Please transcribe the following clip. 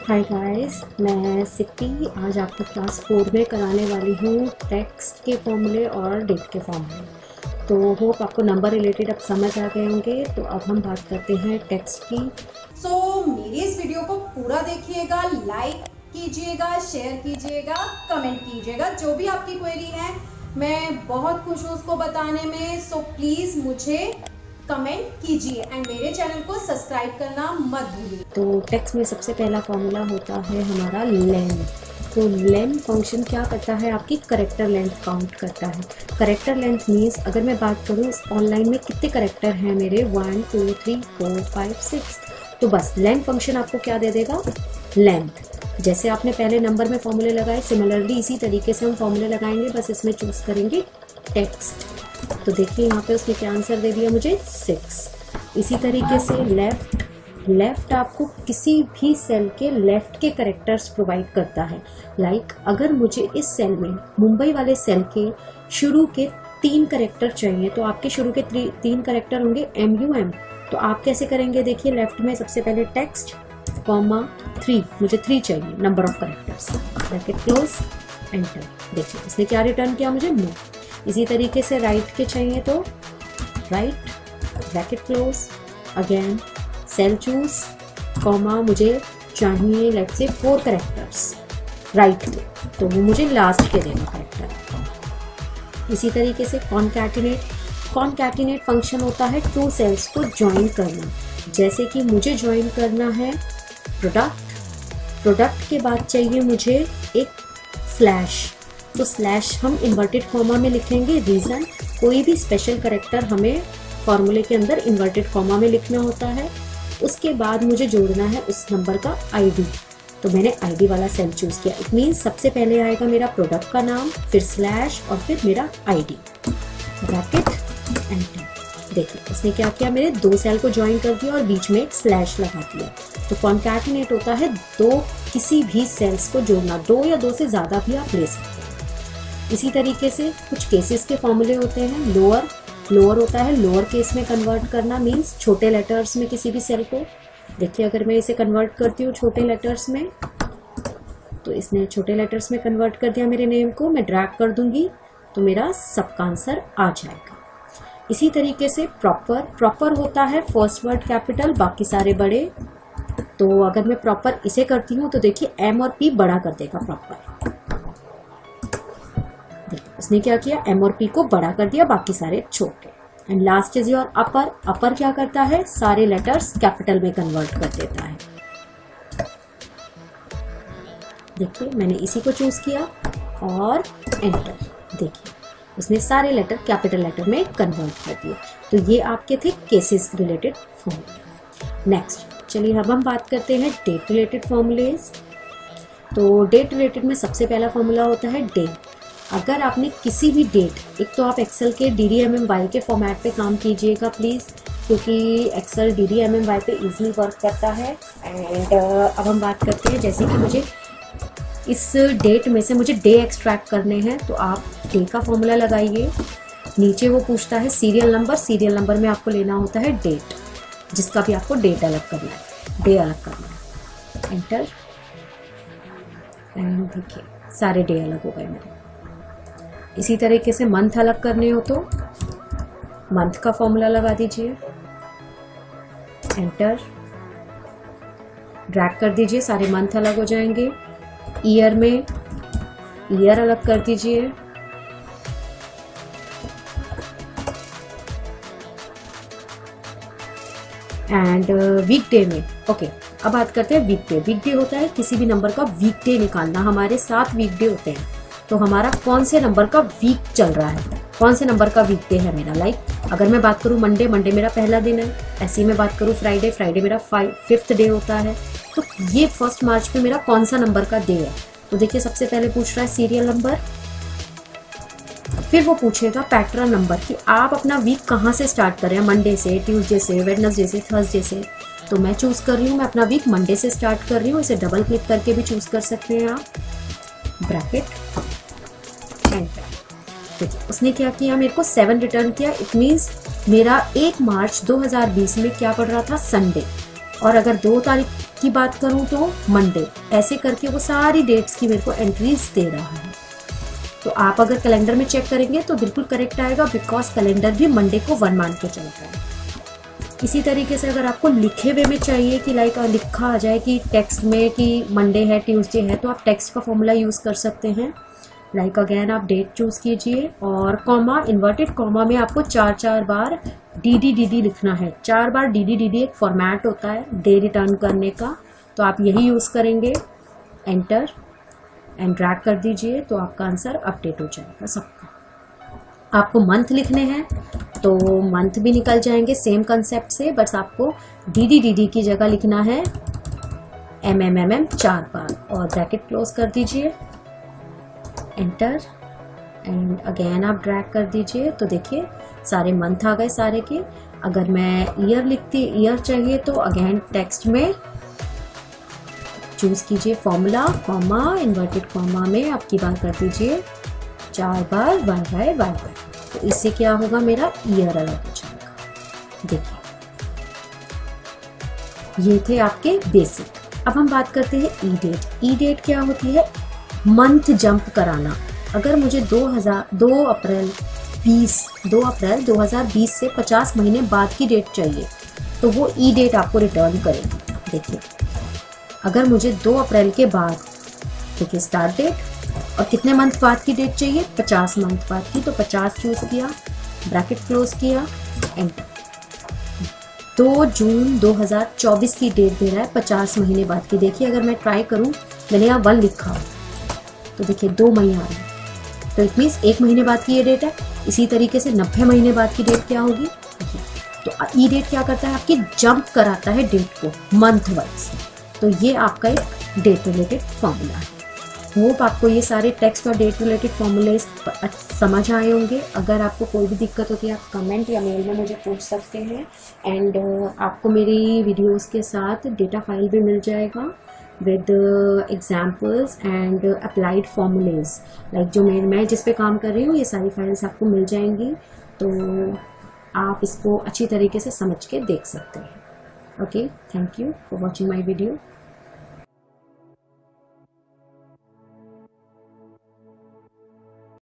Hi guys, मैं सिप्पी आज आपको क्लास 4 में कराने वाली हूँ टेक्स्ट के फॉर्मूले और डेट के फॉर्मूले। तो होप आपको नंबर रिलेटेड अब समझ आ गए होंगे। तो अब हम बात करते हैं टेक्स्ट की। मेरी इस वीडियो को पूरा देखिएगा, लाइक कीजिएगा, शेयर कीजिएगा, कमेंट कीजिएगा। जो भी आपकी क्वेरी है मैं बहुत खुश हूँ उसको बताने में। सो प्लीज मुझे कमेंट कीजिए एंड मेरे चैनल को सब्सक्राइब करना मत भूलिए। तो टेक्स्ट में सबसे पहला फॉर्मूला होता है हमारा लेन। तो लेन फंक्शन क्या करता है, आपकी करेक्टर लेंथ काउंट करता है। करेक्टर लेंथ मीन्स अगर मैं बात करूँ ऑनलाइन में कितने करेक्टर हैं मेरे 1 2 3 4 5 6, तो बस लेंथ फंक्शन आपको क्या दे देगा, लेंथ। जैसे आपने पहले नंबर में फॉर्मूले लगाए, सिमिलरली इसी तरीके से हम फॉर्मूले लगाएंगे, बस इसमें चूज करेंगे टेक्स्ट। तो देखिए यहाँ पे उसने क्या आंसर दे दिया मुझे 6। इसी तरीके से लेफ्ट आपको किसी भी सेल के लेफ्ट के करेक्टर्स प्रोवाइड करता है। लाइक अगर मुझे इस सेल में मुंबई वाले सेल के शुरू के 3 करेक्टर चाहिए, तो आपके शुरू के 3 करेक्टर होंगे MUM। तो आप कैसे करेंगे, देखिए लेफ्ट में सबसे पहले टेक्स्ट कॉमा 3, मुझे 3 चाहिए number of characters, bracket close, enter. देखिए इसने क्या रिटर्न किया मुझे, नो। इसी तरीके से राइट के चाहिए तो right, bracket close, again cell choose, comma मुझे चाहिए लेट्स से 4 करेक्टर्स राइट के, तो वो मुझे लास्ट के देगा करेक्टर। इसी तरीके से कॉनकैटिनेट फंक्शन होता है 2 सेल्स को ज्वाइन करना। जैसे कि मुझे ज्वाइन करना है प्रोडक्ट के बाद चाहिए मुझे एक स्लैश, तो स्लैश हम इन्वर्टेड कॉमा में लिखेंगे। रीज़न, कोई भी स्पेशल करेक्टर हमें फॉर्मूले के अंदर इन्वर्टेड कॉमा में लिखना होता है। उसके बाद मुझे जोड़ना है उस नंबर का ID, तो मैंने ID वाला सेल चूज किया। इट मीन्स सबसे पहले आएगा मेरा प्रोडक्ट का नाम, फिर स्लैश और फिर मेरा ID, ब्रैकेट, एंटर। देखिए उसने क्या किया, मेरे 2 सेल को ज्वाइन कर दिया और बीच में एक स्लैश लगा दिया। तो कॉनकैटिनेट होता है 2 किसी भी सेल्स को जोड़ना, 2 या 2 से ज़्यादा भी आप ले सकते हैं। इसी तरीके से कुछ केसेस के फॉर्मूले होते हैं। लोअर होता है लोअर केस में कन्वर्ट करना, मीन्स छोटे लेटर्स में किसी भी सेल को। देखिए अगर मैं इसे कन्वर्ट करती हूँ छोटे लेटर्स में, तो इसने छोटे लेटर्स में कन्वर्ट कर दिया मेरे नेम को। मैं ड्रैग कर दूंगी तो मेरा सबका आंसर आ जाएगा। इसी तरीके से प्रॉपर होता है फर्स्ट वर्ड कैपिटल, बाकी सारे बड़े। तो अगर मैं प्रॉपर इसे करती हूँ तो देखिए M और P बड़ा कर देगा प्रॉपर। उसने क्या किया, M और P को बड़ा कर दिया, बाकी सारे छोटे। And last is your upper क्या करता है, सारे लेटर्स कैपिटल में कन्वर्ट कर देता है। देखिए मैंने इसी को चूज किया और एंटर। देखिए उसने सारे लेटर कैपिटल लेटर में कन्वर्ट कर दिए। तो ये आपके थे केसेस रिलेटेड फॉर्मूले। नेक्स्ट चलिए अब हम बात करते हैं डेट रिलेटेड फॉर्मूलेज। तो डेट रिलेटेड में सबसे पहला फॉर्मूला होता है डे। अगर आपने किसी भी डेट, एक तो आप एक्सेल के DDMMY के फॉर्मेट पे काम कीजिएगा प्लीज़, क्योंकि एक्सेल DDMMY पे इजीली वर्क करता है। एंड अब हम बात करते हैं, जैसे कि मुझे इस डेट में से मुझे डे एक्सट्रैक्ट करने हैं, तो आप डे का फॉर्मूला लगाइए। नीचे वो पूछता है सीरियल नंबर में आपको लेना होता है डेट, जिसका भी आपको डेट अलग करना है, डे अलग करना है, एंटर। एंड देखिए सारे डे अलग हो गए मेरे। इसी तरीके से मंथ अलग करने हो तो मंथ का फॉर्मूला लगा दीजिए, एंटर, ड्रैग कर दीजिए, सारे मंथ अलग हो जाएंगे। ईयर में ईयर अलग कर दीजिए, एंड वीकडे में ओके। अब बात करते हैं वीकडे। वीकडे होता है किसी भी नंबर का वीकडे निकालना। हमारे 7 वीकडे होते हैं, तो हमारा कौन से नंबर का वीक चल रहा है, कौन से नंबर का वीकडे है मेरा। लाइक अगर मैं बात करूँ मंडे मेरा पहला दिन है। ऐसे ही मैं बात करूँ फ्राइडे मेरा 5th डे होता है। तो ये 1 मार्च पे मेरा कौन सा नंबर का डे है। तो देखिए सबसे पहले पूछ रहा है सीरियल नंबर, फिर वो पूछेगा पैटर्न नंबर कि आप अपना वीक कहाँ से स्टार्ट कर रहे हैं, मंडे से, ट्यूसडे से, वेडनेसडे से, थर्सडे से। तो मैं चूज कर रही हूँ, मैं अपना वीक मंडे से स्टार्ट कर रही हूँ। इसे डबल क्लिक करके भी चूज कर सकते हैं आप, ब्रैकेट, एंटर। देखिए उसने क्या किया, मेरे को 7 रिटर्न किया। इट मीन्स मेरा 1 मार्च 2020 में क्या पड़ रहा था, संडे। और अगर 2 तारीख की बात करूं तो मंडे, ऐसे करके वो सारी डेट्स की मेरे को एंट्रीज दे रहा है। तो आप अगर कैलेंडर में चेक करेंगे तो बिल्कुल करेक्ट आएगा, बिकॉज कैलेंडर भी मंडे को 1 मान के चलता है। इसी तरीके से अगर आपको लिखे हुए में चाहिए कि लाइक लिखा आ जाए कि टेक्स्ट में कि मंडे है ट्यूसडे है, तो आप टेक्स्ट का फॉर्मूला यूज़ कर सकते हैं। लाइक अगेन आप डेट चूज़ कीजिए और कॉमा, इन्वर्टेड कॉमा में आपको 4 बार डी लिखना है। 4 बार डी एक फॉर्मेट होता है डे रिटर्न करने का, तो आप यही यूज़ करेंगे। एंटर एंड ड्रैग कर दीजिए तो आपका आंसर अपडेट हो जाएगा सबका। आपको मंथ लिखने हैं तो मंथ भी निकल जाएंगे सेम कंसेप्ट से, बस आपको डी की जगह लिखना है MMM 4 बार और ब्रैकेट क्लोज कर दीजिए। एंटर एंड अगेन आप ड्रैग कर दीजिए तो देखिए सारे मंथ आ गए सारे के। अगर मैं ईयर लिखती, ईयर चाहिए तो अगेन टेक्स्ट में चूज कीजिए फॉर्मूला, कॉमा, इन्वर्टेड कॉमा में आपकी बात कर दीजिए 4 बार y, तो इससे क्या होगा, मेरा ईयर अलग हो जाएगा। देखिए ये थे आपके बेसिक। अब हम बात करते हैं ई डेट। ई डेट क्या होती है, मंथ जंप कराना। अगर मुझे 2 अप्रैल 2020 से 50 महीने बाद की डेट चाहिए तो वो ई डेट आपको रिटर्न करेगी। देखिए अगर मुझे 2 अप्रैल के बाद, देखिए स्टार्ट डेट और कितने मंथ बाद की डेट चाहिए, 50 मंथ बाद की, तो 50 चूज़ किया, ब्रैकेट क्लोज किया, एंटर। 2 जून 2024 की डेट दे रहा है 50 महीने बाद की। देखिए अगर मैं ट्राई करूं, मैंने यहाँ 1 लिखा तो देखिए 2 मई आ रहे हैं, तो इट मीन्स 1 महीने बाद की ये डेट है। इसी तरीके से 90 महीने बाद की डेट क्या होगी, तो ई डेट क्या करता है, आपकी जंप कराता है डेट को मंथ वाइज। तो ये आपका एक डेट रिलेटेड फॉर्मूला है। होप आपको ये सारे टेक्स्ट और डेट रिलेटेड फॉर्मूले समझ आए होंगे। अगर आपको कोई भी दिक्कत होती है आप कमेंट या मेल में मुझे पूछ सकते हैं। एंड आपको मेरी वीडियोस के साथ डेटा फाइल भी मिल जाएगा with examples and applied formulas. Like जो मैं जिस पे काम कर रही हूँ ये सारी फाइल्स आपको मिल जाएंगी, तो आप इसको अच्छी तरीके से समझ के देख सकते हैं। Okay, thank you for watching my video.